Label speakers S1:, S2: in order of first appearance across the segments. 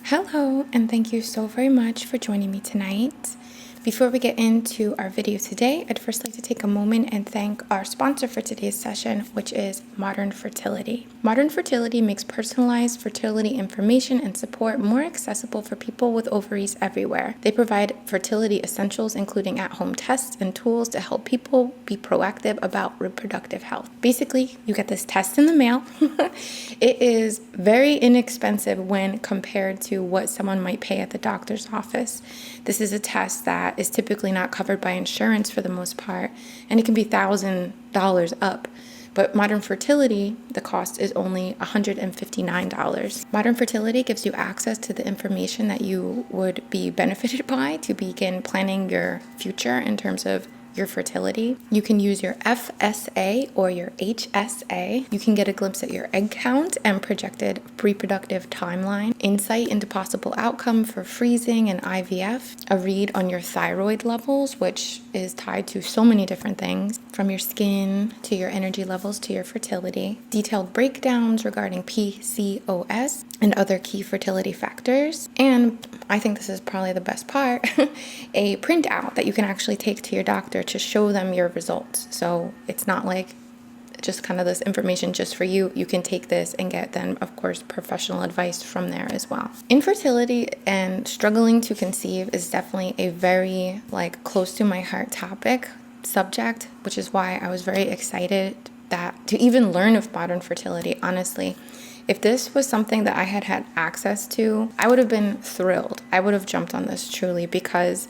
S1: Hello, and thank you so very much for joining me tonight. Before we get into our video today, I'd first like to take a moment and thank our sponsor for today's session, which is Modern Fertility. Modern Fertility makes personalized fertility information and support more accessible for people with ovaries everywhere. They provide fertility essentials, including at-home tests and tools to help people be proactive about reproductive health. Basically, you get this test in the mail. It is very inexpensive when compared to what someone might pay at the doctor's office. This is a test that is typically not covered by insurance for the most part, and it can be $1,000 up. But Modern Fertility, the cost is only $159. Modern Fertility gives you access to the information that you would be benefited by to begin planning your future in terms of your fertility. You can use your FSA or your HSA. You can get a glimpse at your egg count and projected reproductive timeline, insight into possible outcome for freezing and IVF, a read on your thyroid levels, which is tied to so many different things, from your skin to your energy levels to your fertility, detailed breakdowns regarding PCOS and other key fertility factors, and I think this is probably the best part, a printout that you can actually take to your doctor to show them your results. So it's not like just kind of this information just for you. You can take this and get then, of course, professional advice from there as well. Infertility and struggling to conceive is definitely a very close to my heart subject, which is why I was very excited to even learn of Modern Fertility. Honestly, if this was something that I had access to, I would have been thrilled. I would have jumped on this truly because,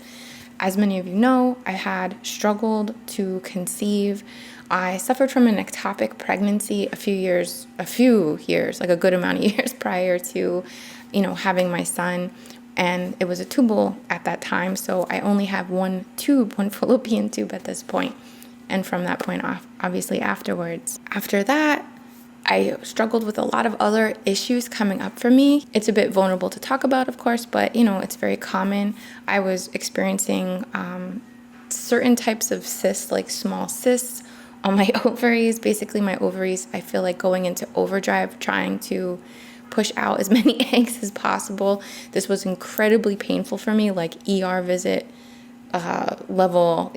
S1: as many of you know, I had struggled to conceive. I suffered from an ectopic pregnancy a few years, like a good amount of years prior to, having my son. And it was a tubal at that time, so I only have one fallopian tube at this point. And from that point off, obviously afterwards. After that, I struggled with a lot of other issues coming up for me. It's a bit vulnerable to talk about, of course, but it's very common. I was experiencing certain types of cysts, like small cysts on my ovaries. Basically, my ovaries, I feel like going into overdrive, trying to push out as many eggs as possible. This was incredibly painful for me, like ER visit level,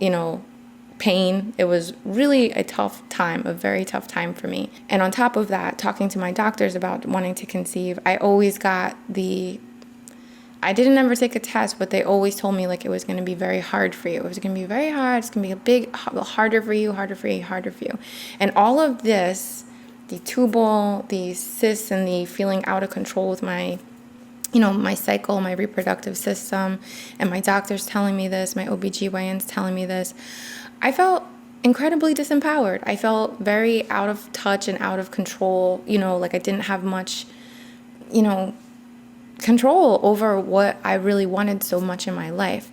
S1: pain. It was really a very tough time for me. And on top of that, talking to my doctors about wanting to conceive, I always got I didn't ever take a test, but they always told me it was going to be very hard for you. It was going to be very hard. It's going to be harder for you. And all of this, the tubal, the cysts, and the feeling out of control with my cycle, my reproductive system, and my doctors telling me this, my OBGYNs telling me this, I felt incredibly disempowered. I felt very out of touch and out of control, I didn't have much, control over what I really wanted so much in my life.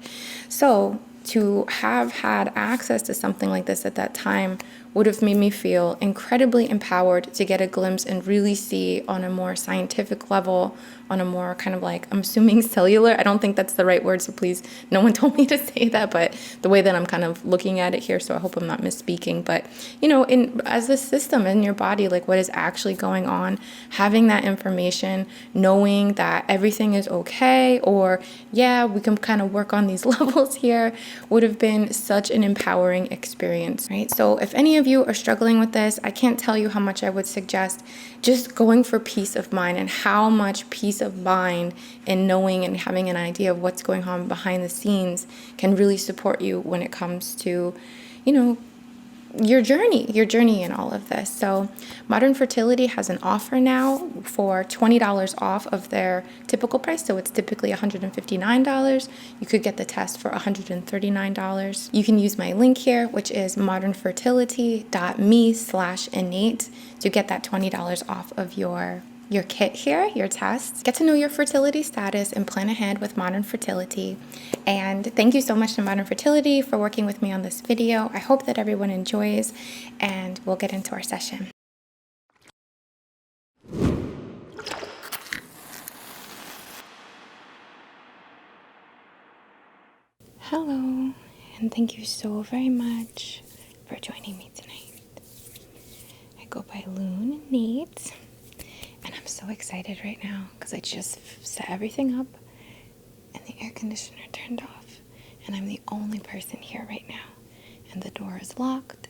S1: So to have had access to something like this at that time would have made me feel incredibly empowered to get a glimpse and really see on a more scientific level, on a more kind of I'm assuming cellular. I don't think that's the right word, so please, no one told me to say that, but the way that I'm kind of looking at it here, so I hope I'm not misspeaking. But, as a system in your body, what is actually going on, having that information, knowing that everything is okay, or we can kind of work on these levels here, would have been such an empowering experience, right? So if any of you are struggling with this, I can't tell you how much I would suggest just going for peace of mind, and how much peace of mind and knowing and having an idea of what's going on behind the scenes can really support you when it comes to, your journey in all of this. So Modern Fertility has an offer now for $20 off of their typical price. So it's typically $159. You could get the test for $139. You can use my link here, which is modernfertility.me/innate, to get that $20 off of your kit here, your tests. Get to know your fertility status and plan ahead with Modern Fertility. And thank you so much to Modern Fertility for working with me on this video. I hope that everyone enjoys, and we'll get into our session. Hello, and thank you so very much for joining me tonight. I go by Lune, INNATE, and I'm so excited right now because I just set everything up and the air conditioner turned off. And I'm the only person here right now. And the door is locked.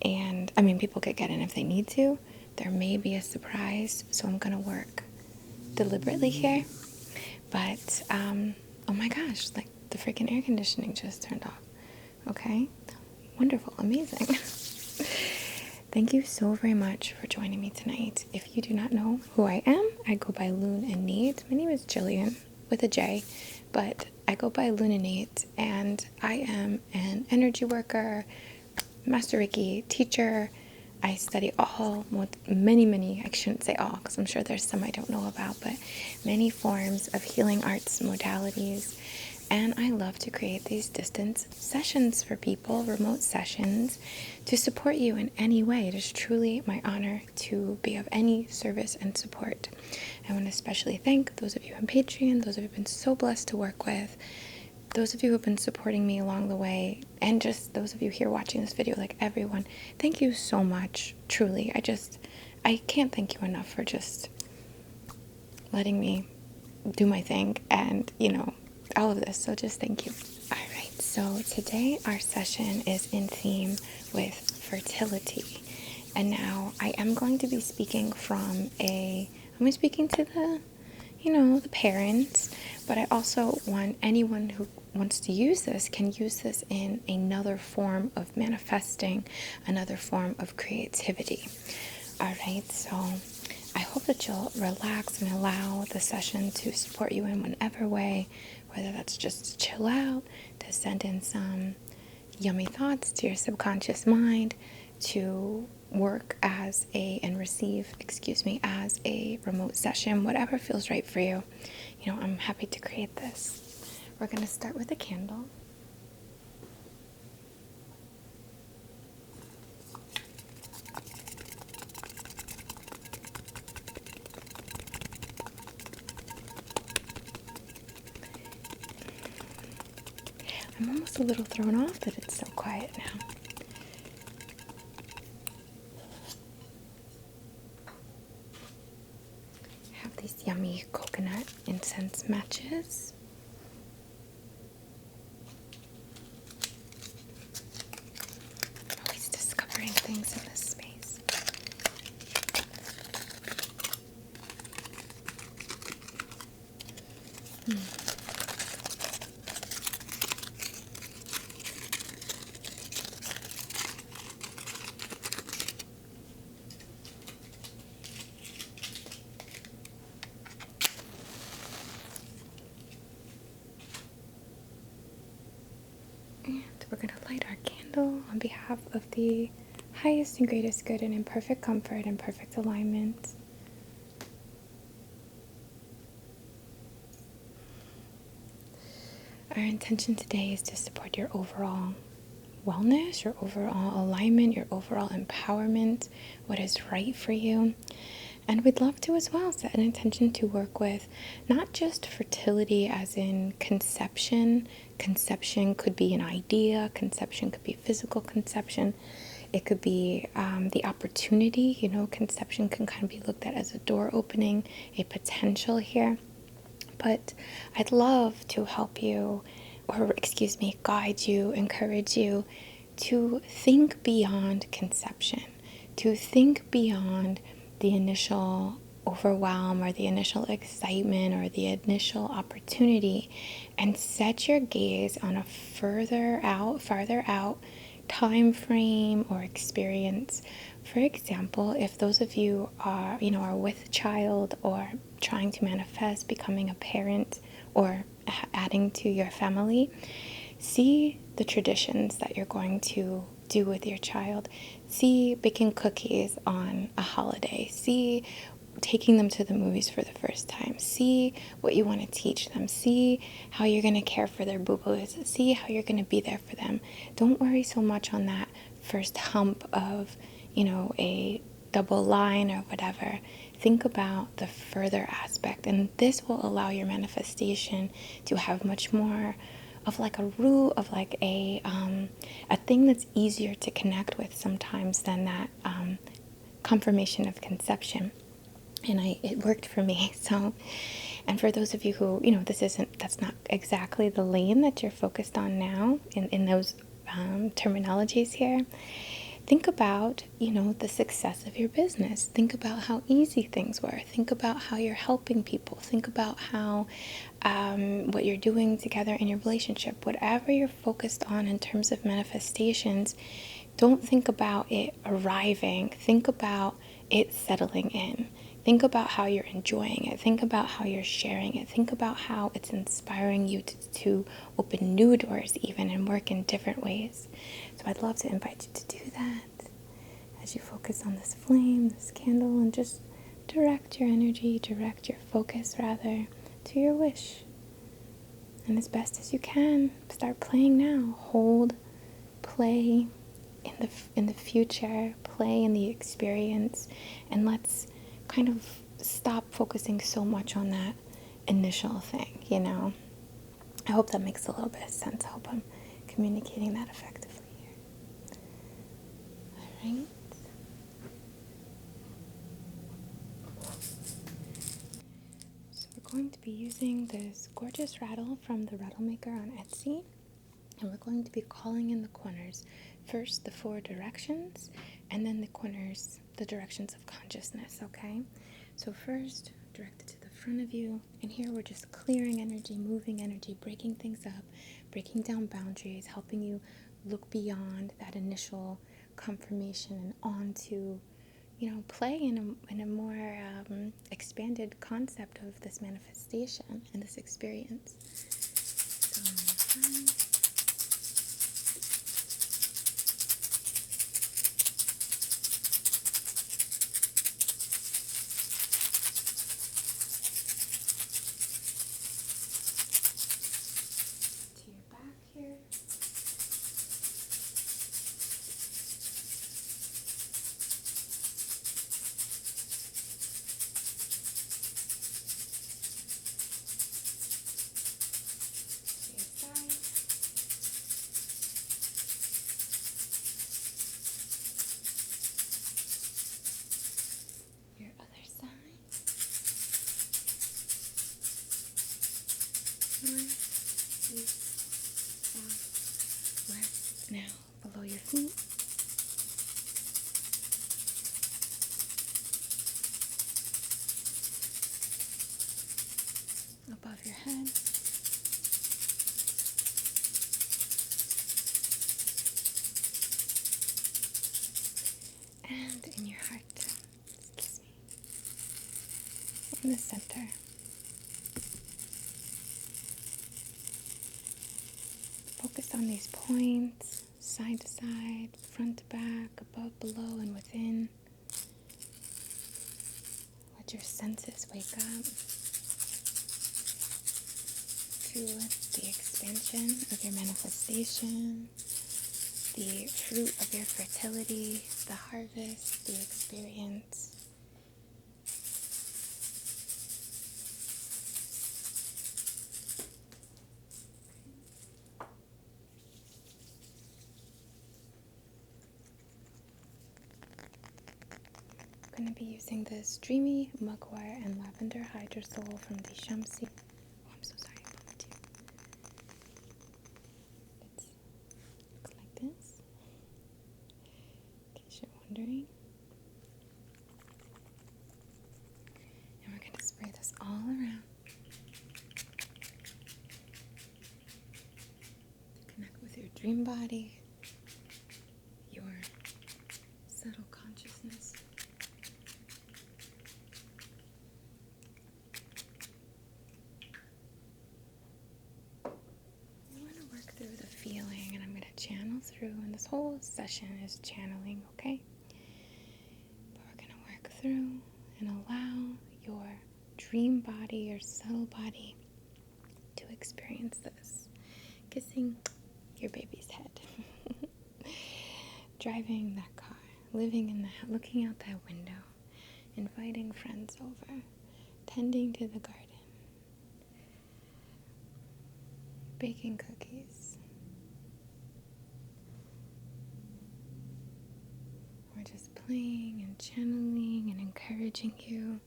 S1: And I mean, people could get in if they need to. There may be a surprise, so I'm going to work deliberately here. But, oh my gosh, like the freaking air conditioning just turned off. Okay, wonderful, amazing. Thank you so very much for joining me tonight. If you do not know who I am, I go by Lune INNATE. My name is Jillian with a J, but I go by Lune INNATE, and I am an energy worker, Master Reiki teacher. I study many, I shouldn't say all because I'm sure there's some I don't know about, but many forms of healing arts modalities. And I love to create these distance sessions for people, remote sessions, to support you in any way. It is truly my honor to be of any service and support. I want to especially thank those of you on Patreon, those of you who have been so blessed to work with, those of you who have been supporting me along the way, and just those of you here watching this video, like everyone. Thank you so much, truly. I can't thank you enough for just letting me do my thing and, all of this. So just thank you. All right. So today our session is in theme with fertility. And now I am going to be speaking I'm speaking to the parents, but I also want anyone who wants to use this can use this in another form of manifesting, another form of creativity. All right. So I hope that you'll relax and allow the session to support you in whatever way, whether that's just to chill out, to send in some yummy thoughts to your subconscious mind, to work and receive as a remote session, whatever feels right for you. I'm happy to create this. We're going to start with a candle. I'm almost a little thrown off that it's so quiet now. I have these yummy coconut incense matches. Always discovering things in this space. And we're going to light our candle on behalf of the highest and greatest good and in perfect comfort and perfect alignment. Our intention today is to support your overall wellness, your overall alignment, your overall empowerment, what is right for you. And we'd love to as well set an intention to work with not just fertility as in conception. Conception could be an idea, conception could be physical conception. It could be the opportunity, conception can kind of be looked at as a door opening, a potential here. But I'd love to help you, guide you, encourage you to think beyond conception, to think beyond the initial overwhelm or the initial excitement or the initial opportunity, and set your gaze on a farther out time frame or experience. For example, if those of you are with a child or trying to manifest becoming a parent or adding to your family, see the traditions that you're going to do with your child. See baking cookies on a holiday. See taking them to the movies for the first time. See what you want to teach them. See how you're going to care for their boo-boos. See how you're going to be there for them. Don't worry so much on that first hump of, a double line or whatever. Think about the further aspect, and this will allow your manifestation to have much more of like a root, of like a thing that's easier to connect with sometimes than that confirmation of conception. and it worked for me. So, and for those of you who, that's not exactly the lane that you're focused on now in those terminologies here. Think about, the success of your business. Think about how easy things were. Think about how you're helping people. Think about how what you're doing together in your relationship. Whatever you're focused on in terms of manifestations, don't think about it arriving. Think about it settling in. Think about how you're enjoying it. Think about how you're sharing it. Think about how it's inspiring you to open new doors even and work in different ways. So I'd love to invite you to do that as you focus on this flame, this candle, and just direct your energy, direct your focus rather, to your wish. And as best as you can, start playing now. Hold, play in the future, play in the experience, and let's kind of stop focusing so much on that initial thing, I hope that makes a little bit of sense. I hope I'm communicating that effectively here. All right. So we're going to be using this gorgeous rattle from the Rattle Maker on Etsy. And we're going to be calling in the corners. First, the 4 directions, and then the corners, the directions of consciousness, okay? So first, direct it to the front of you. And here we're just clearing energy, moving energy, breaking things up, breaking down boundaries, helping you look beyond that initial confirmation and onto, play in a more expanded concept of this manifestation and this experience. So, to your back here. To your side. Your other side. North, east, south, west. Now below your feet. Above your head. And in your heart. Excuse me. In the center. Focus on these points, side to side, front to back, above, below, and within. Let your senses wake up to the expansion of your manifestation, the fruit of your fertility, the harvest, the experience. I'm going to be using this Dreamy Mugwort and Lavender Hydrosol from the Shamsi. Oh, I'm so sorry, I bumped you. It looks like this, in case you're wondering. And we're going to spray this all around to connect with your dream body, your subtle consciousness. Through the feeling, and I'm going to channel through, and this whole session is channeling, okay? But we're going to work through and allow your dream body, your subtle body, to experience this. Kissing your baby's head, driving that car, living in the looking out that window, inviting friends over, tending to the garden, baking cookies. We're just playing and channeling and encouraging you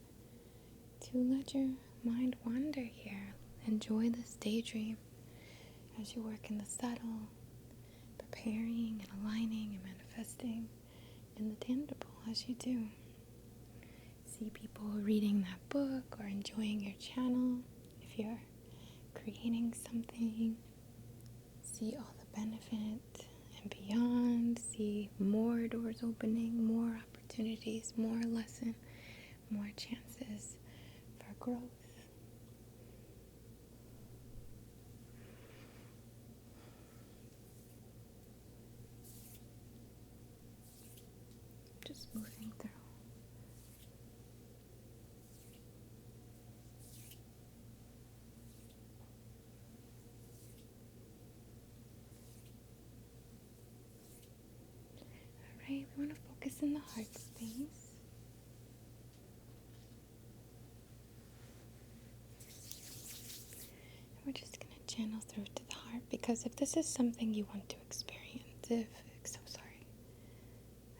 S1: to let your mind wander here. Enjoy this daydream as you work in the subtle, preparing and aligning and manifesting in the tangible as you do. See people reading that book or enjoying your channel if you're creating something. See all the benefit and beyond. See more doors opening, more opportunities, more lesson, more chances for growth. Just moving through. Alright, we want to focus in the heart space. And we're just going to channel through to the heart, because if this is something you want to experience, so sorry,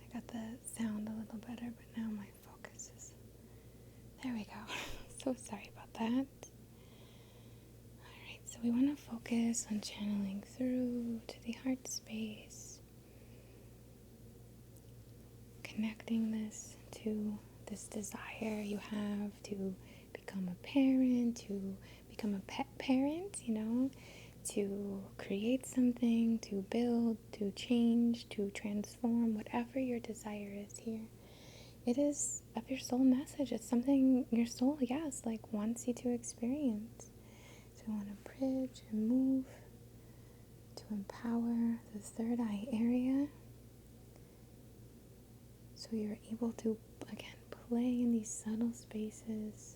S1: I got the sound a little better, but now my focus is, there we go. So sorry about that. Alright, so we want to focus on channeling through to the heart space, connecting this to this desire you have to become a parent, to become a pet parent, to create something, to build, to change, to transform, whatever your desire is here. It is of your soul message. It's something your soul, wants you to experience. So we want to bridge and move to empower the third eye area, so you're able to, again, play in these subtle spaces,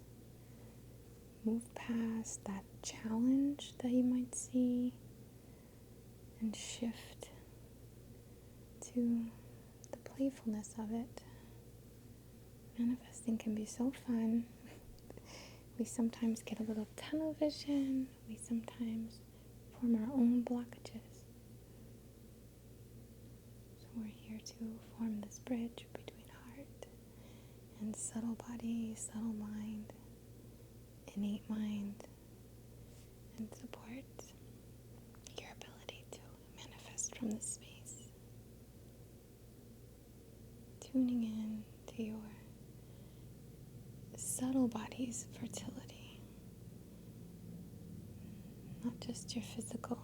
S1: move past that challenge that you might see, and shift to the playfulness of it. Manifesting can be so fun. We sometimes get a little tunnel vision. We sometimes form our own blockages. So we're here to form this bridge between heart and subtle body, subtle mind, innate mind, and support your ability to manifest from this space. Tuning in to your subtle body's fertility, not just your physical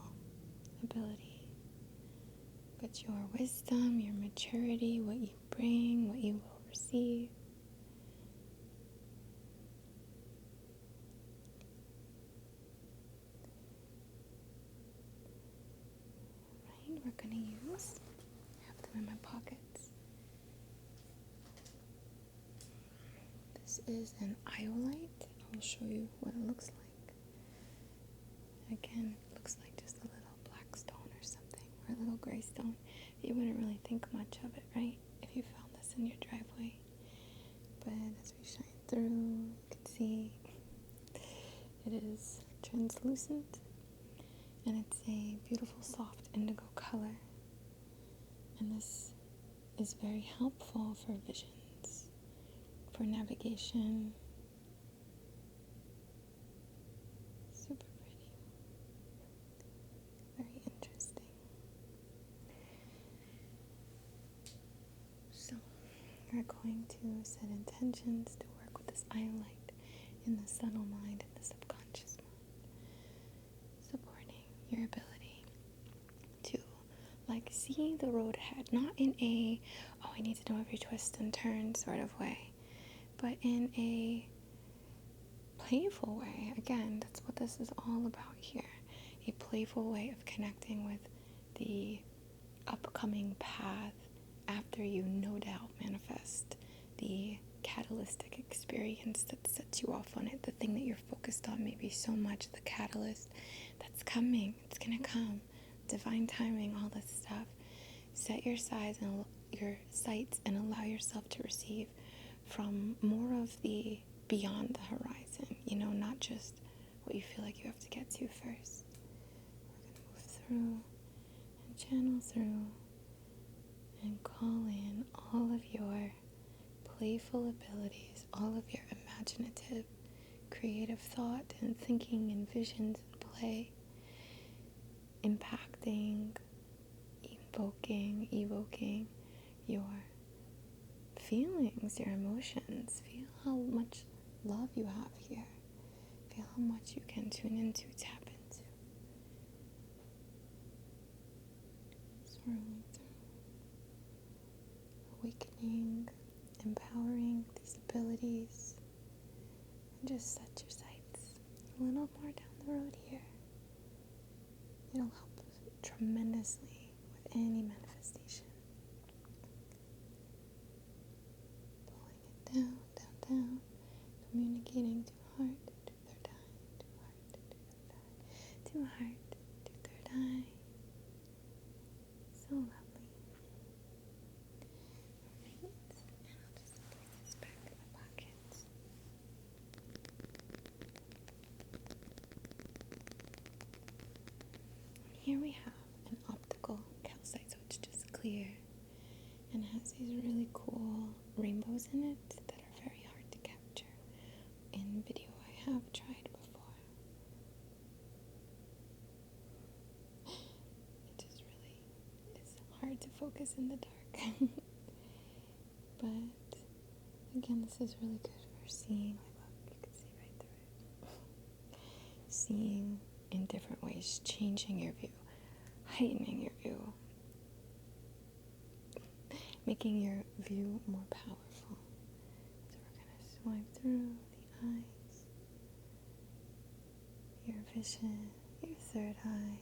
S1: ability, but your wisdom, your maturity, what you bring, what you will receive. Right, we're going to use, I have them in my pockets. This is an iolite. I will show you what it looks like. Again, it looks like just a little black stone or something, or a little gray stone. You wouldn't really think much of it, right, if you found this in your driveway. But as we shine through, you can see it is translucent, and it's a beautiful soft indigo color. And this is very helpful for visions, for navigation. Super pretty. Very interesting. So we're going to set intentions to work with this iolite in the subtle mind and the subconscious mind, supporting your ability to see the road ahead, not in a, oh, I need to know every twist and turn sort of way, but in a playful way. Again, that's what this is all about here. A playful way of connecting with the upcoming path after you no doubt manifest the catalytic experience that sets you off on it, the thing that you're focused on maybe so much, the catalyst that's coming. It's gonna come. Divine timing, all this stuff. Set your sights and allow yourself to receive from more of the beyond the horizon, not just what you feel like you have to get to first. We're going to move through and channel through and call in all of your playful abilities, all of your imaginative creative thought and thinking and visions and play, impacting, evoking your feelings, your emotions. Feel how much love you have here. Feel how much you can tune into, tap into. Swirling through, awakening, empowering these abilities. And just set your sights a little more down the road here. It'll help tremendously with any manifestation. Pulling it down, down, down. Communicating to heart, to third eye, to heart, to third eye, to heart, to third eye. So lovely. Alright, and I'll just place this back in the pocket. Here we have an optical calcite, so it's just clear and has these really cool rainbows in it that are very hard to capture in video. I have tried before. It just really is hard to focus in the dark. But again, this is really good for seeing. Like, look, you can see right through it. Seeing in different ways, changing your view, heightening your view, making your view more powerful. So we're going to swipe through the eyes, your vision, your third eye,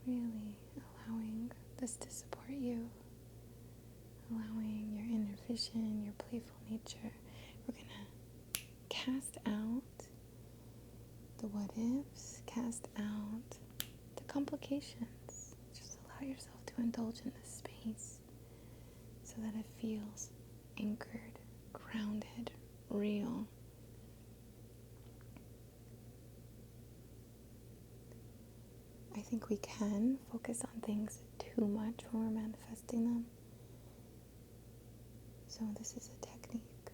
S1: really allowing this to support you, allowing your inner vision, your playful nature. We're going to cast out the what ifs, cast out the complications. Just allow yourself to indulge in this space so that it feels anchored, grounded, real. I think we can focus on things too much when we're manifesting them. So this is a technique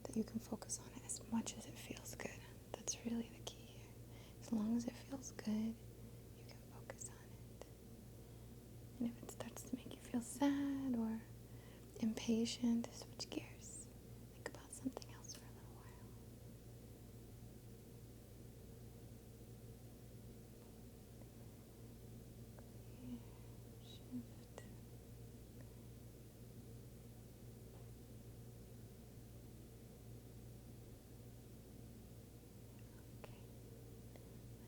S1: that you can focus on it as much as it feels good. That's really the key here. As long as it feels good, you can focus on it. And if it starts to make you feel sad or impatient, switch gears. Think about something else for a little while. Clear, shift.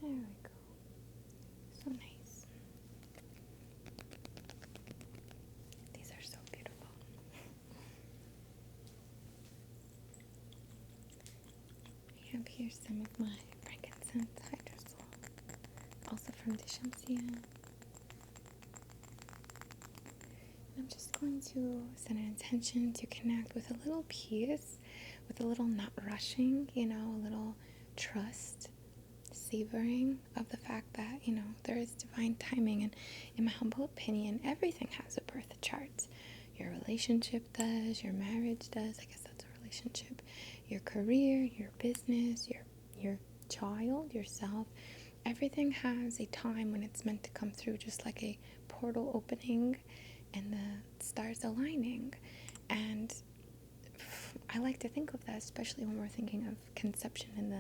S1: Okay, there we go. So nice. These are so beautiful. I have here some of my frankincense hydrosol, also from Deshamsian. I'm just going to set an intention to connect with a little peace, with a little not rushing, a little trust, savoring of the fact that, there is divine timing. And in my humble opinion, everything has a birth chart. Your relationship does, your marriage does, I guess that's a relationship, your career, your business, your child, yourself. Everything has a time when it's meant to come through, just like a portal opening and the stars aligning. And I like to think of that, especially when we're thinking of conception and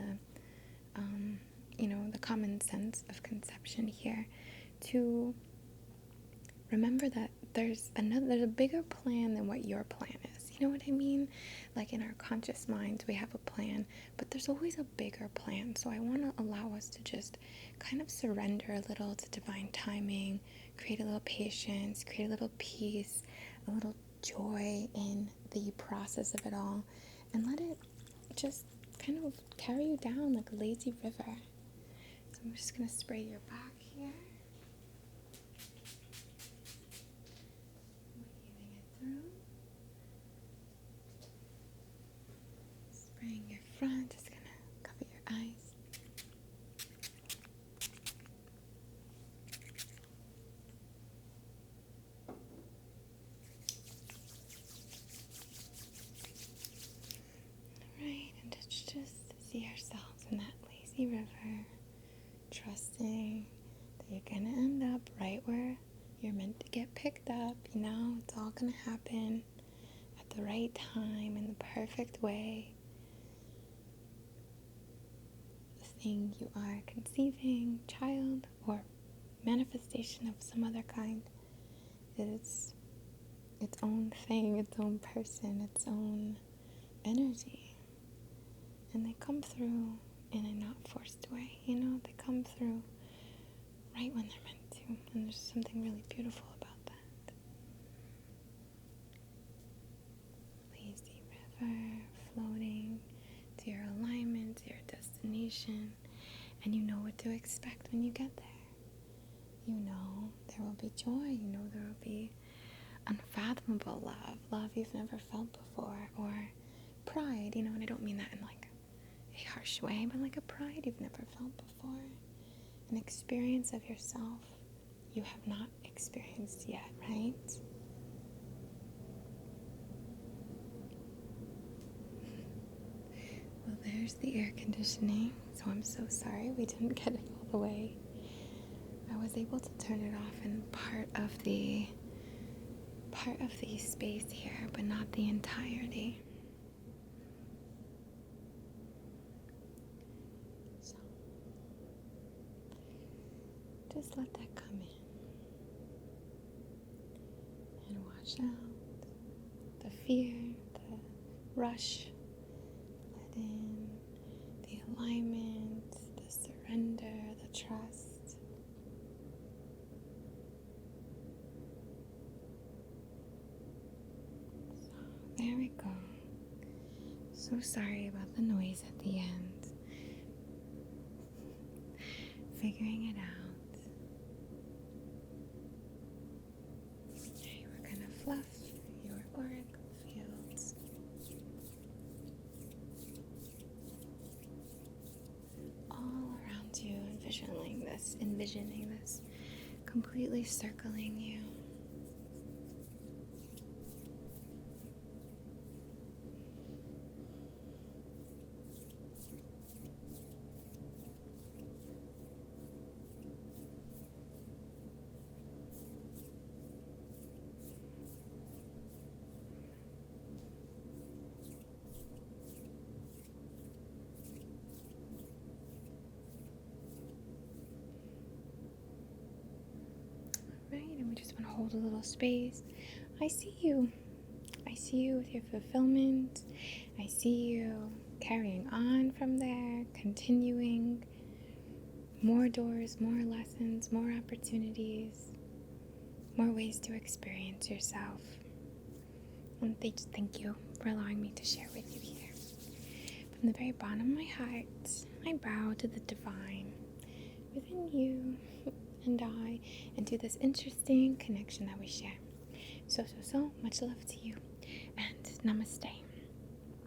S1: the common sense of conception here, to remember that there's a bigger plan than what your plan is. You know what I mean? Like in our conscious minds, we have a plan, but there's always a bigger plan. So I want to allow us to just kind of surrender a little to divine timing, create a little patience, create a little peace, a little joy in the process of it all, and let it just kind of carry you down like a lazy river. So I'm just going to spray your back here. Weaving it through. Spraying your front, just going to cover your eyes. lazy river, trusting that you're gonna end up right where you're meant to get picked up. It's all gonna happen at the right time, in the perfect way. The thing you are conceiving, child, or manifestation of some other kind, is its own thing, its own person, its own energy. And they come through in a not forced way, they come through right when they're meant to. And there's something really beautiful about that. Lazy river, floating to your alignment, to your destination, and you know what to expect when you get there. There will be joy, there will be unfathomable love you've never felt before, or pride, and I don't mean that in like a harsh way, but like a pride you've never felt before, an experience of yourself you have not experienced yet, right? Well, there's the air conditioning, so I'm so sorry we didn't get it all the way. I was able to turn it off in part of the space here, but not the entirety. So just let that come in and wash out the fear, the rush. Let in the alignment, the surrender, the trust. So there we go. So sorry about the noise at the end. Figuring it out. Okay, we're gonna fluff your auric fields. All around you, envisioning this completely circling you. Right, and we just want to hold a little space. I see you with your fulfillment. I see you carrying on from there, continuing more doors, more lessons, more opportunities, more ways to experience yourself. And thank you for allowing me to share with you here. From the very bottom of my heart, I bow to the divine within you and I, and to this interesting connection that we share. So much love to you, and namaste.